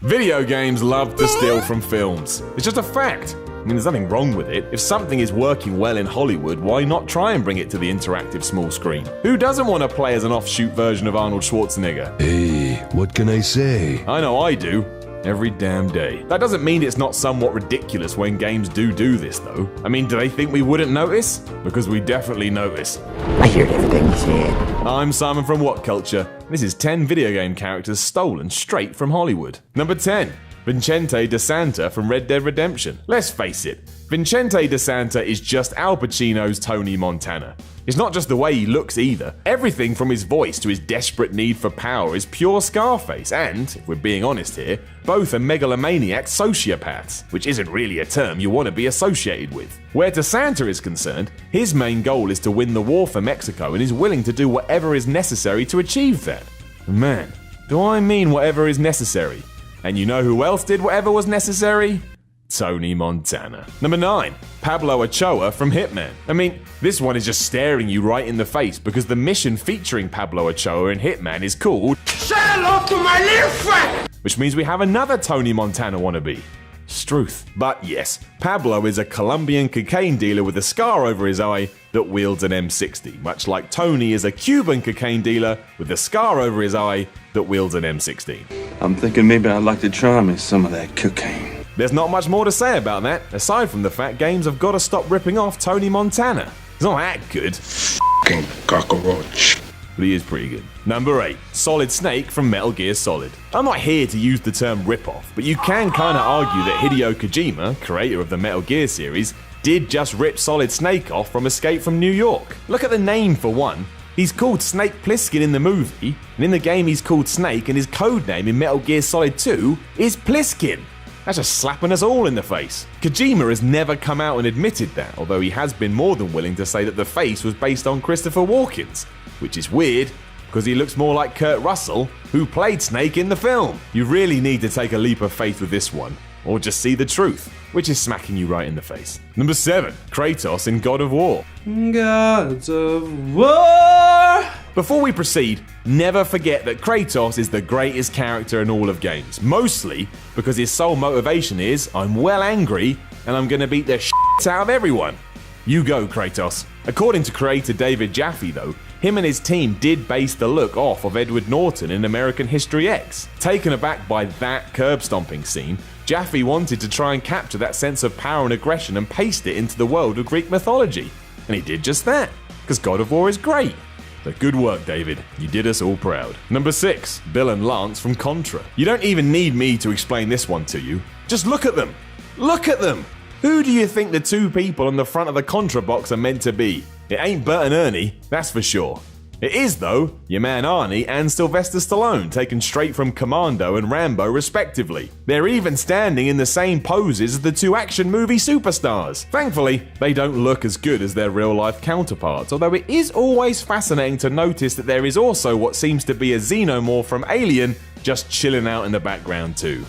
Video games love to steal from films. It's just a fact. I mean, there's nothing wrong with it. If something is working well in Hollywood, why not try and bring it to the interactive small screen? Who doesn't want to play as an offshoot version of Arnold Schwarzenegger? Hey, what can I say? I know I do. Every damn day. That doesn't mean it's not somewhat ridiculous when games do this, though. I mean, do they think we wouldn't notice? Because we definitely notice. I heard everything you said. I'm Simon from What Culture. This is 10 video game characters stolen straight from Hollywood. Number 10. Vincente De Santa from Red Dead Redemption. Let's face it, Vincente De Santa is just Al Pacino's Tony Montana. It's not just the way he looks either. Everything from his voice to his desperate need for power is pure Scarface, and, if we're being honest here, both are megalomaniac sociopaths, which isn't really a term you want to be associated with. Where De Santa is concerned, his main goal is to win the war for Mexico and is willing to do whatever is necessary to achieve that. Man, do I mean whatever is necessary? And you know who else did whatever was necessary? Tony Montana. Number 9. Pablo Ochoa from Hitman. I mean, this one is just staring you right in the face because the mission featuring Pablo Ochoa in Hitman is called Say hello to my little friend! Which means we have another Tony Montana wannabe. Struth. But yes, Pablo is a Colombian cocaine dealer with a scar over his eye that wields an M60, much like Tony is a Cuban cocaine dealer with a scar over his eye that wields an M16. I'm thinking maybe I'd like to try me some of that cocaine. There's not much more to say about that, aside from the fact games have got to stop ripping off Tony Montana. He's not that good. F***ing cockroach. But he is pretty good. Number 8. Solid Snake from Metal Gear Solid. I'm not here to use the term rip-off, but you can kinda argue that Hideo Kojima, creator of the Metal Gear series, did just rip Solid Snake off from Escape from New York. Look at the name for one. He's called Snake Plissken in the movie, and in the game he's called Snake, and his codename in Metal Gear Solid 2 is Plissken. That's just slapping us all in the face. Kojima has never come out and admitted that, although he has been more than willing to say that the face was based on Christopher Walken's, which is weird, because he looks more like Kurt Russell, who played Snake in the film. You really need to take a leap of faith with this one, or just see the truth, which is smacking you right in the face. Number 7. Kratos in God of War. Gods of War! Before we proceed, never forget that Kratos is the greatest character in all of games, mostly because his sole motivation is, I'm well angry, and I'm gonna beat the shit out of everyone. You go, Kratos. According to creator David Jaffe, though, him and his team did base the look off of Edward Norton in American History X. Taken aback by that curb-stomping scene, Jaffe wanted to try and capture that sense of power and aggression and paste it into the world of Greek mythology. And he did just that, because God of War is great. So good work, David. You did us all proud. Number 6. Bill and Lance from Contra. You don't even need me to explain this one to you. Just look at them. Look at them! Who do you think the two people on the front of the Contra box are meant to be? It ain't Bert and Ernie, that's for sure. It is, though, your man Arnie and Sylvester Stallone, taken straight from Commando and Rambo respectively. They're even standing in the same poses as the two action movie superstars. Thankfully, they don't look as good as their real-life counterparts, although it is always fascinating to notice that there is also what seems to be a xenomorph from Alien just chilling out in the background too.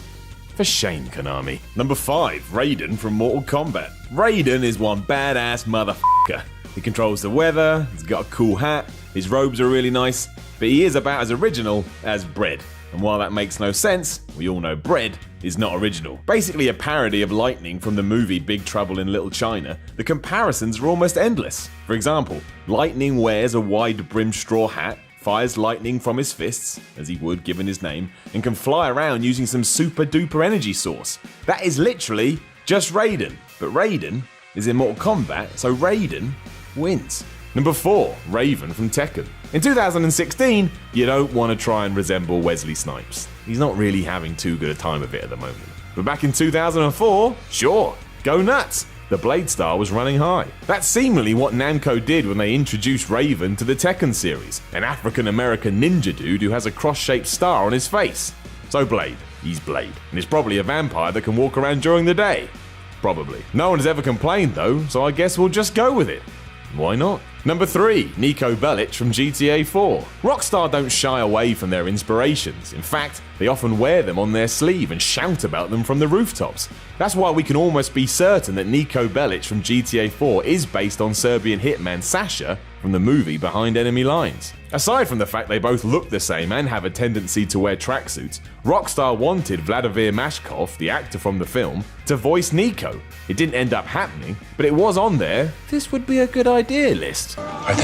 For shame, Konami. Number 5. Raiden from Mortal Kombat. Raiden is one badass motherfucker. He controls the weather, he's got a cool hat, his robes are really nice, but he is about as original as bread. And while that makes no sense, we all know bread is not original. Basically a parody of Lightning from the movie Big Trouble in Little China, the comparisons are almost endless. For example, Lightning wears a wide-brimmed straw hat, fires lightning from his fists, as he would given his name, and can fly around using some super-duper energy source. That is literally just Raiden. But Raiden is in Mortal Kombat, so Raiden wins. Number 4. Raven from Tekken. In 2016, you don't want to try and resemble Wesley Snipes. He's not really having too good a time of it at the moment. But back in 2004, sure, go nuts. The Blade Star was running high. That's seemingly what Namco did when they introduced Raven to the Tekken series, an African-American ninja dude who has a cross-shaped star on his face. So Blade, he's Blade, and he's probably a vampire that can walk around during the day. Probably. No one has ever complained though, so I guess we'll just go with it. Why not? Number 3. Niko Bellic from GTA 4. Rockstar don't shy away from their inspirations. In fact, they often wear them on their sleeve and shout about them from the rooftops. That's why we can almost be certain that Niko Bellic from GTA 4 is based on Serbian hitman Sasha from the movie behind enemy lines. Aside from the fact they both look the same and have a tendency to wear tracksuits, Rockstar wanted Vladimir Mashkov, the actor from the film, to voice Nico. It didn't end up happening, but it was on their "this would be a good idea" list. I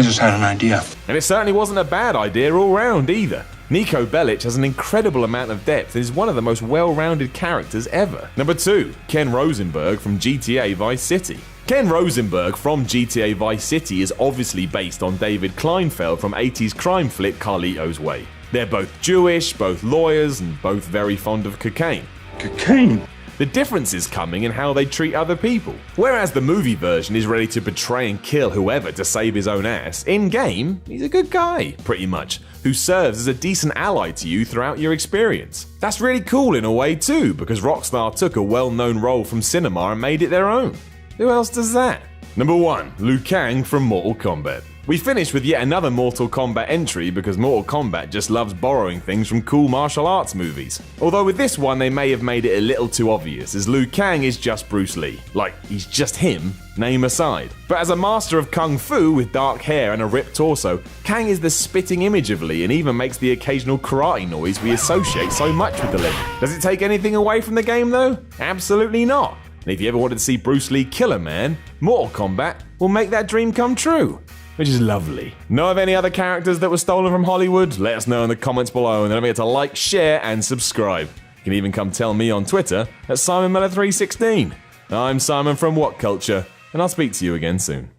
just had an idea. And it certainly wasn't a bad idea all round either. Nico Bellic has an incredible amount of depth and is one of the most well-rounded characters ever. Number 2, Ken Rosenberg from GTA Vice City. Ken Rosenberg from GTA Vice City is obviously based on David Kleinfeld from 80s crime flick Carlito's Way. They're both Jewish, both lawyers, and both very fond of cocaine. Cocaine? The difference is coming in how they treat other people. Whereas the movie version is ready to betray and kill whoever to save his own ass, in-game, he's a good guy, pretty much, who serves as a decent ally to you throughout your experience. That's really cool in a way too, because Rockstar took a well-known role from cinema and made it their own. Who else does that? Number 1, Liu Kang from Mortal Kombat. We finished with yet another Mortal Kombat entry because Mortal Kombat just loves borrowing things from cool martial arts movies. Although with this one they may have made it a little too obvious, as Liu Kang is just Bruce Lee. Like, he's just him, name aside. But as a master of Kung Fu with dark hair and a ripped torso, Kang is the spitting image of Lee and even makes the occasional karate noise we associate so much with the legend. Does it take anything away from the game though? Absolutely not. And if you ever wanted to see Bruce Lee kill a man, Mortal Kombat will make that dream come true. Which is lovely. Know of any other characters that were stolen from Hollywood? Let us know in the comments below, and don't forget to like, share, and subscribe. You can even come tell me on Twitter at SimonMiller316. I'm Simon from What Culture, and I'll speak to you again soon.